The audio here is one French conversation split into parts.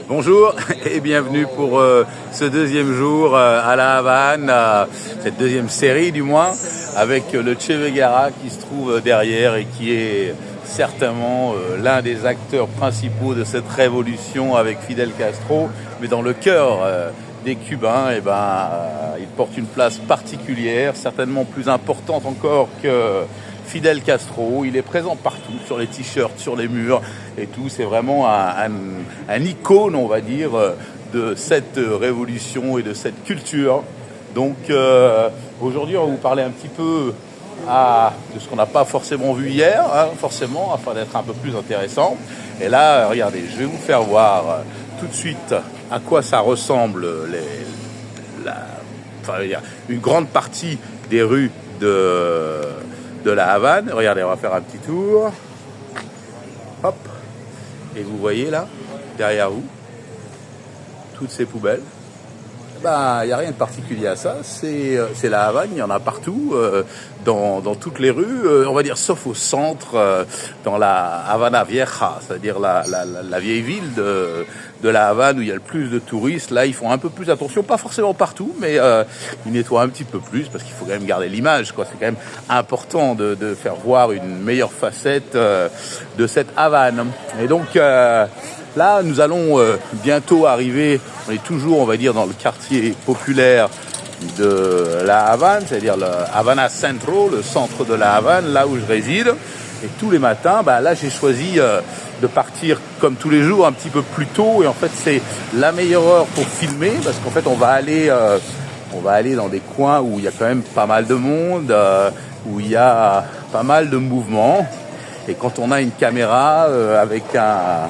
Bonjour et bienvenue pour ce deuxième jour à La Havane, cette deuxième série du moins, avec le Che Guevara qui se trouve derrière et qui est certainement l'un des acteurs principaux de cette révolution avec Fidel Castro, mais dans le cœur des Cubains, il porte une place particulière, certainement plus importante encore que Fidel Castro. Il est présent partout, sur les t-shirts, sur les murs et tout. C'est vraiment un icône, on va dire, de cette révolution et de cette culture. Donc aujourd'hui, on va vous parler un petit peu de ce qu'on n'a pas forcément vu hier, forcément, afin d'être un peu plus intéressant. Et là, regardez, je vais vous faire voir tout de suite à quoi ça ressemble une grande partie des rues de La Havane. Regardez, on va faire un petit tour. Hop. Et vous voyez là, derrière vous, toutes ces poubelles. Il n'y a rien de particulier à ça. C'est La Havane, il y en a partout, dans toutes les rues, on va dire, sauf au centre, dans la Havana Vieja, c'est-à-dire la vieille ville de La Havane où il y a le plus de touristes. Là, ils font un peu plus attention, pas forcément partout, mais ils nettoient un petit peu plus parce qu'il faut quand même garder l'image, quoi. C'est quand même important de faire voir une meilleure facette de cette Havane. Et donc là, nous allons bientôt arriver, on est toujours, on va dire, dans le quartier populaire de La Havane, c'est-à-dire le Havana Centro, le centre de La Havane, là où je réside. Et tous les matins, là, j'ai choisi de partir, comme tous les jours, un petit peu plus tôt. Et en fait, c'est la meilleure heure pour filmer, parce qu'en fait, on va aller dans des coins où il y a quand même pas mal de monde, où il y a pas mal de mouvements. Et quand on a une caméra avec un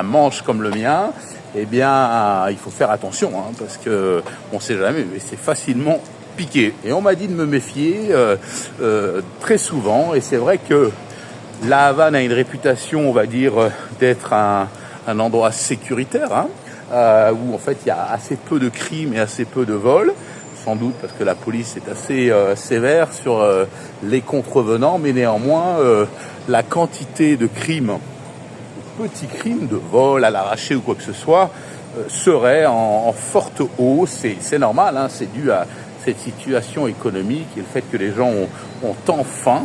manche comme le mien, il faut faire attention, parce que on sait jamais, mais c'est facilement piqué. Et on m'a dit de me méfier très souvent, et c'est vrai que La Havane a une réputation, on va dire, d'être un endroit sécuritaire, où en fait il y a assez peu de crimes et assez peu de vols, sans doute parce que la police est assez sévère sur les contrevenants, mais néanmoins la quantité de crimes, petits crimes de vol à l'arraché ou quoi que ce soit, serait en forte hausse. Et c'est normal, c'est dû à cette situation économique et le fait que les gens ont tant faim.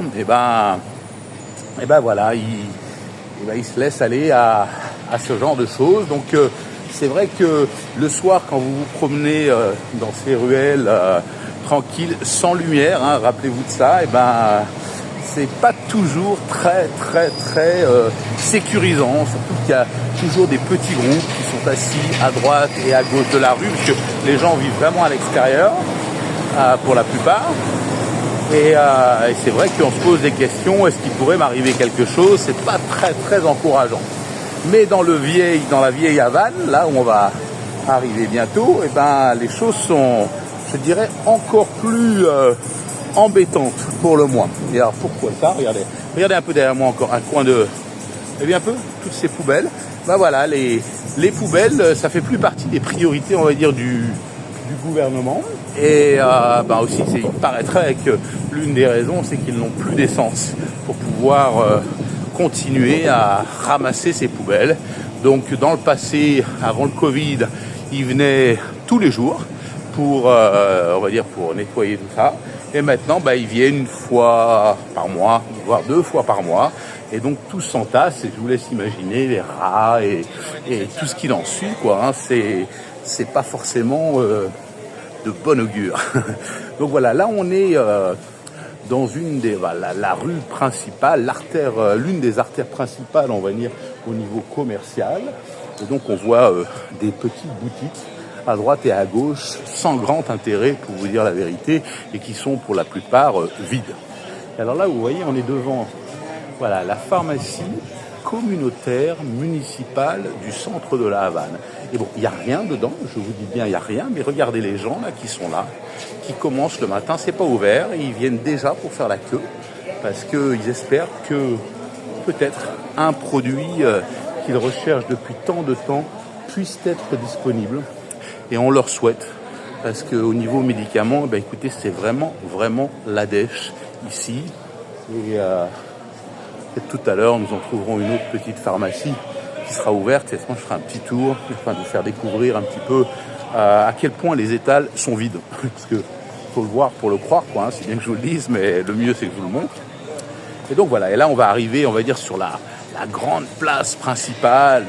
Voilà, ils se laissent aller à ce genre de choses. Donc c'est vrai que le soir, quand vous vous promenez dans ces ruelles tranquilles, sans lumière, rappelez-vous de ça, c'est pas toujours très sécurisant, surtout qu'il y a toujours des petits groupes qui sont assis à droite et à gauche de la rue, parce que les gens vivent vraiment à l'extérieur, pour la plupart. Et c'est vrai qu'on se pose des questions, est-ce qu'il pourrait m'arriver quelque chose? C'est pas très encourageant. Mais dans la vieille Havane, là où on va arriver bientôt, les choses sont, je dirais, encore plus embêtantes pour le moins. Et alors pourquoi ça? Regardez un peu derrière moi encore un coin de... Vous avez un peu toutes ces poubelles. Voilà, les poubelles, ça fait plus partie des priorités, on va dire, du gouvernement. Et aussi, il paraîtrait que l'une des raisons, c'est qu'ils n'ont plus d'essence pour pouvoir continuer à ramasser ces poubelles. Donc dans le passé, avant le Covid, ils venaient tous les jours pour, on va dire, pour nettoyer tout ça. Et maintenant, ils viennent une fois par mois, voire 2 fois par mois. Et donc tout s'entasse, et je vous laisse imaginer les rats et tout ce qu'il en suit, quoi. C'est pas forcément de bon augure. Donc voilà, là on est dans la rue principale, l'artère, l'une des artères principales, on va dire, au niveau commercial. Et donc on voit des petites boutiques à droite et à gauche, sans grand intérêt pour vous dire la vérité, et qui sont pour la plupart vides. Et alors là, vous voyez, on est devant la pharmacie communautaire municipale du centre de La Havane. Et bon, il n'y a rien dedans, je vous dis bien, il n'y a rien, mais regardez les gens là qui sont là, qui commencent le matin, c'est pas ouvert, et ils viennent déjà pour faire la queue, parce qu'ils espèrent que peut-être un produit qu'ils recherchent depuis tant de temps puisse être disponible. Et on leur souhaite, parce qu'au niveau médicaments, écoutez, c'est vraiment la dèche ici. Et tout à l'heure, nous en trouverons une autre petite pharmacie qui sera ouverte, et moi je ferai un petit tour, afin de vous faire découvrir un petit peu à quel point les étals sont vides. Parce que faut le voir pour le croire, quoi, hein, c'est bien que je vous le dise, mais le mieux c'est que je vous le montre. Et donc voilà, et là on va arriver, on va dire, sur la grande place principale,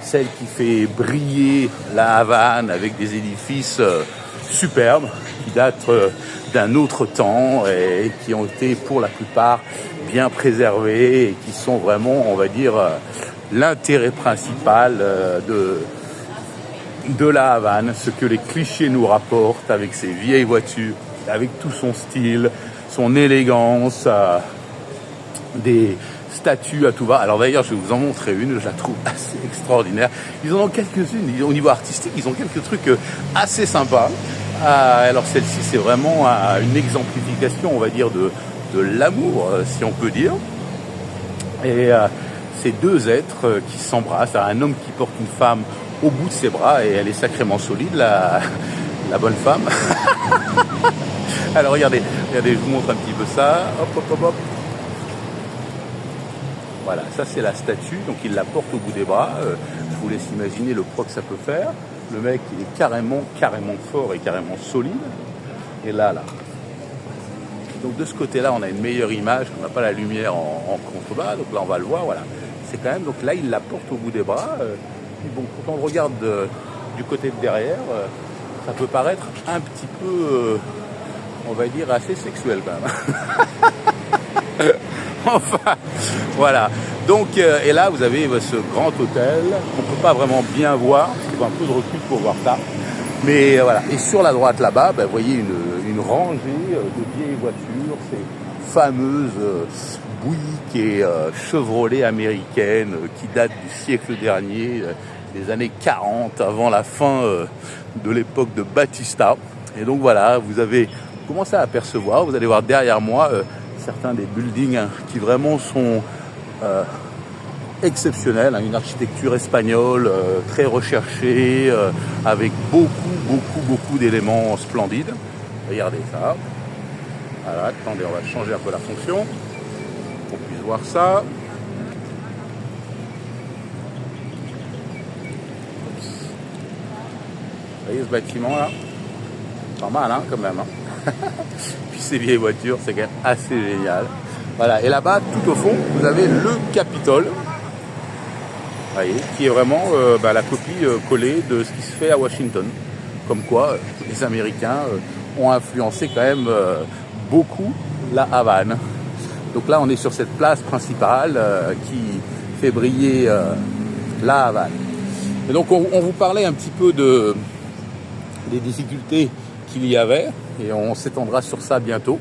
celle qui fait briller la Havane avec des édifices superbes, qui datent d'un autre temps et qui ont été pour la plupart bien préservés et qui sont vraiment, on va dire, l'intérêt principal de la Havane, ce que les clichés nous rapportent avec ses vieilles voitures, avec tout son style, son élégance, des statues à tout va. Alors d'ailleurs, je vais vous en montrer une, je la trouve assez extraordinaire. Ils en ont quelques-unes, au niveau artistique, ils ont quelques trucs assez sympas. Alors celle-ci, c'est vraiment une exemplification, on va dire, de l'amour, si on peut dire. Et ces deux êtres qui s'embrassent, un homme qui porte une femme au bout de ses bras, et elle est sacrément solide, la bonne femme. Alors regardez, je vous montre un petit peu ça. Hop, hop, hop, hop. Voilà, ça c'est la statue, donc il la porte au bout des bras. Je vous laisse imaginer le poids que ça peut faire. Le mec, il est carrément fort et carrément solide. Et là. Donc de ce côté-là, on a une meilleure image, on n'a pas la lumière en contrebas, donc là on va le voir, voilà. C'est quand même, donc là il la porte au bout des bras. Et bon, quand on le regarde du côté de derrière, ça peut paraître un petit peu, on va dire, assez sexuel quand même. Enfin, voilà. Donc, et là, vous avez ce grand hôtel qu'on ne peut pas vraiment bien voir, parce qu'il faut un peu de recul pour voir ça. Mais voilà. Et sur la droite là-bas, vous voyez une rangée de vieilles voitures, ces fameuses Buick et Chevrolet américaines qui datent du siècle dernier, des années 40, avant la fin de l'époque de Batista. Et donc voilà, vous avez commencé à apercevoir, vous allez voir derrière moi certains des buildings qui vraiment sont exceptionnels, une architecture espagnole très recherchée, avec beaucoup d'éléments splendides. Regardez ça. Voilà, attendez, on va changer un peu la fonction pour qu'on puisse voir ça. Vous voyez ce bâtiment là? Pas mal, hein, quand même. Hein. Puis ces vieilles voitures, c'est quand même assez génial. Voilà, et là-bas, tout au fond, vous avez le Capitole, voyez, qui est vraiment la copie collée de ce qui se fait à Washington. Comme quoi, les Américains ont influencé quand même beaucoup la Havane. Donc là, on est sur cette place principale qui fait briller la Havane. Et donc, on vous parlait un petit peu des difficultés qu'il y avait, et on s'étendra sur ça bientôt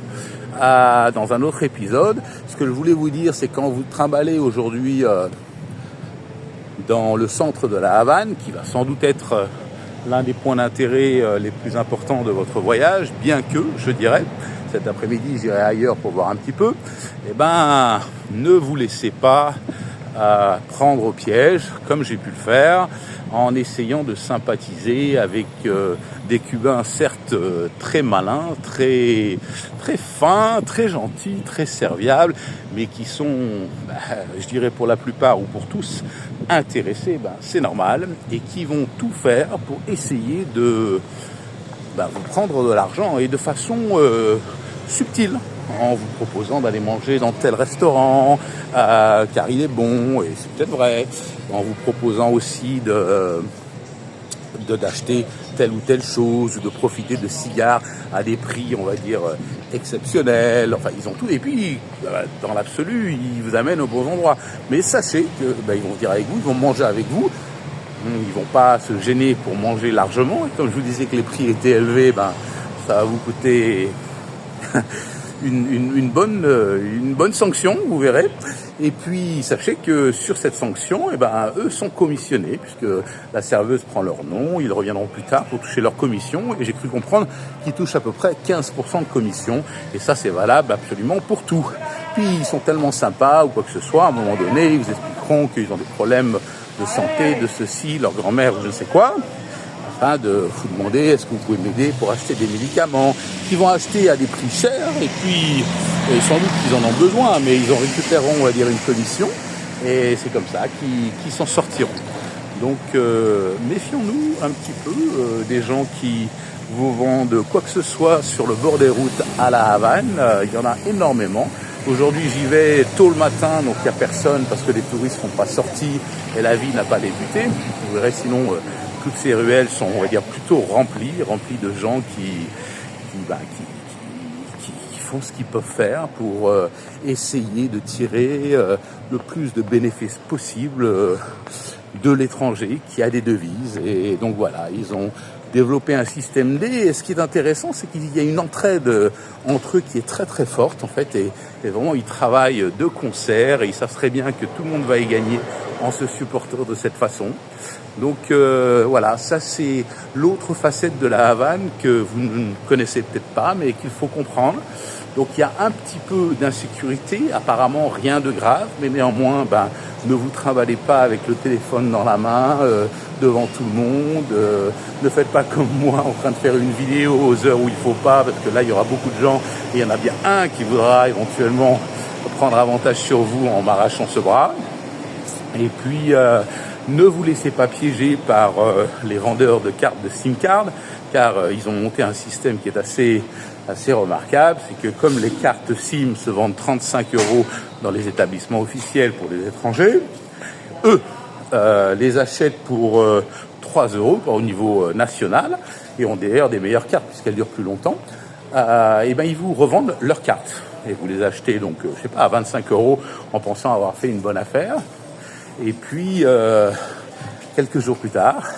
dans un autre épisode. Ce que je voulais vous dire, c'est quand vous trimballez aujourd'hui dans le centre de la Havane, qui va sans doute être l'un des points d'intérêt les plus importants de votre voyage, bien que, je dirais, cet après-midi, j'irai ailleurs pour voir un petit peu, eh ben, ne vous laissez pas prendre au piège, comme j'ai pu le faire, en essayant de sympathiser avec des Cubains certes très malins, très fins, très gentils, très serviables, mais qui sont, je dirais pour la plupart ou pour tous, intéressés, c'est normal, et qui vont tout faire pour essayer de vous prendre de l'argent, et de façon subtile, en vous proposant d'aller manger dans tel restaurant, car il est bon, et c'est peut-être vrai, en vous proposant aussi d'acheter telle ou telle chose, ou de profiter de cigares à des prix, on va dire, exceptionnels. Enfin, ils ont tout. Et puis, dans l'absolu, ils vous amènent aux bons endroits. Mais sachez que ils vont venir avec vous, ils vont manger avec vous. Ils vont pas se gêner pour manger largement. Et comme je vous disais que les prix étaient élevés, ça va vous coûter une bonne sanction, vous verrez. Et puis, sachez que sur cette sanction, eux sont commissionnés, puisque la serveuse prend leur nom, ils reviendront plus tard pour toucher leur commission, et j'ai cru comprendre qu'ils touchent à peu près 15% de commission, et ça c'est valable absolument pour tout. Puis ils sont tellement sympas, ou quoi que ce soit, à un moment donné, ils vous expliqueront qu'ils ont des problèmes de santé, de ceci, leur grand-mère ou je ne sais quoi, afin de vous demander est-ce que vous pouvez m'aider pour acheter des médicaments qu'ils vont acheter à des prix chers, et puis sans doute qu'ils en ont besoin, mais ils en récupéreront, on va dire, une commission. Et c'est comme ça qu'ils s'en sortiront. Donc méfions-nous un petit peu des gens qui vous vendent quoi que ce soit sur le bord des routes à la Havane. Il y en a énormément. Aujourd'hui, j'y vais tôt le matin, donc il n'y a personne parce que les touristes ne sont pas sortis et la vie n'a pas débuté. Vous verrez, sinon, toutes ces ruelles sont, on va dire, plutôt remplies de gens qui font ce qu'ils peuvent faire pour essayer de tirer le plus de bénéfices possible de l'étranger qui a des devises. Et donc voilà, ils ont développer un système D. Et ce qui est intéressant, c'est qu'il y a une entraide entre eux qui est très très forte en fait, et vraiment ils travaillent de concert et ils savent très bien que tout le monde va y gagner en se supportant de cette façon. Donc voilà, ça c'est l'autre facette de la Havane que vous ne connaissez peut-être pas, mais qu'il faut comprendre. Donc il y a un petit peu d'insécurité, apparemment rien de grave, mais néanmoins, ne vous trimballez pas avec le téléphone dans la main devant tout le monde. Ne faites pas comme moi en train de faire une vidéo aux heures où il faut pas, parce que là il y aura beaucoup de gens et il y en a bien un qui voudra éventuellement prendre avantage sur vous en m'arrachant ce bras. Et puis ne vous laissez pas piéger par les vendeurs de cartes de SIM card, car ils ont monté un système qui est assez remarquable. C'est que comme les cartes SIM se vendent 35 € dans les établissements officiels pour les étrangers, eux les achètent pour 3 € au niveau national et ont d'ailleurs des meilleures cartes puisqu'elles durent plus longtemps. Et ils vous revendent leurs cartes et vous les achetez donc je sais pas à 25 € en pensant avoir fait une bonne affaire. Et puis quelques jours plus tard,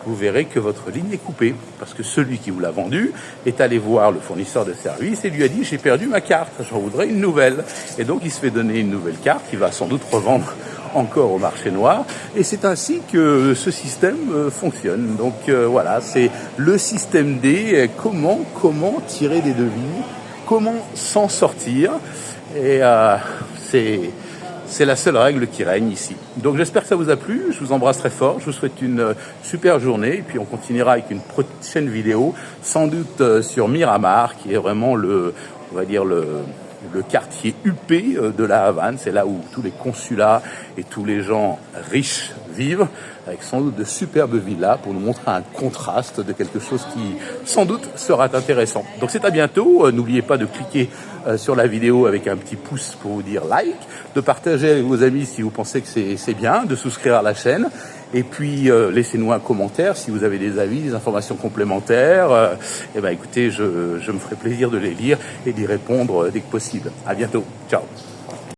vous verrez que votre ligne est coupée parce que celui qui vous l'a vendu est allé voir le fournisseur de service et lui a dit: j'ai perdu ma carte, j'en voudrais une nouvelle. Et donc il se fait donner une nouvelle carte qu'il va sans doute revendre encore au marché noir. Et c'est ainsi que ce système fonctionne. Donc voilà, c'est le système D. Comment tirer des devises, comment s'en sortir. Et c'est la seule règle qui règne ici. Donc j'espère que ça vous a plu, je vous embrasse très fort, je vous souhaite une super journée et puis on continuera avec une prochaine vidéo, sans doute sur Miramar, qui est vraiment le quartier huppé de la Havane. C'est là où tous les consulats et tous les gens riches vivent, avec sans doute de superbes villas pour nous montrer un contraste de quelque chose qui sans doute sera intéressant. Donc c'est à bientôt, n'oubliez pas de cliquer sur la vidéo avec un petit pouce pour vous dire like, de partager avec vos amis si vous pensez que c'est bien, de souscrire à la chaîne. Et puis laissez-nous un commentaire si vous avez des avis, des informations complémentaires. Écoutez, je me ferai plaisir de les lire et d'y répondre dès que possible. À bientôt. Ciao.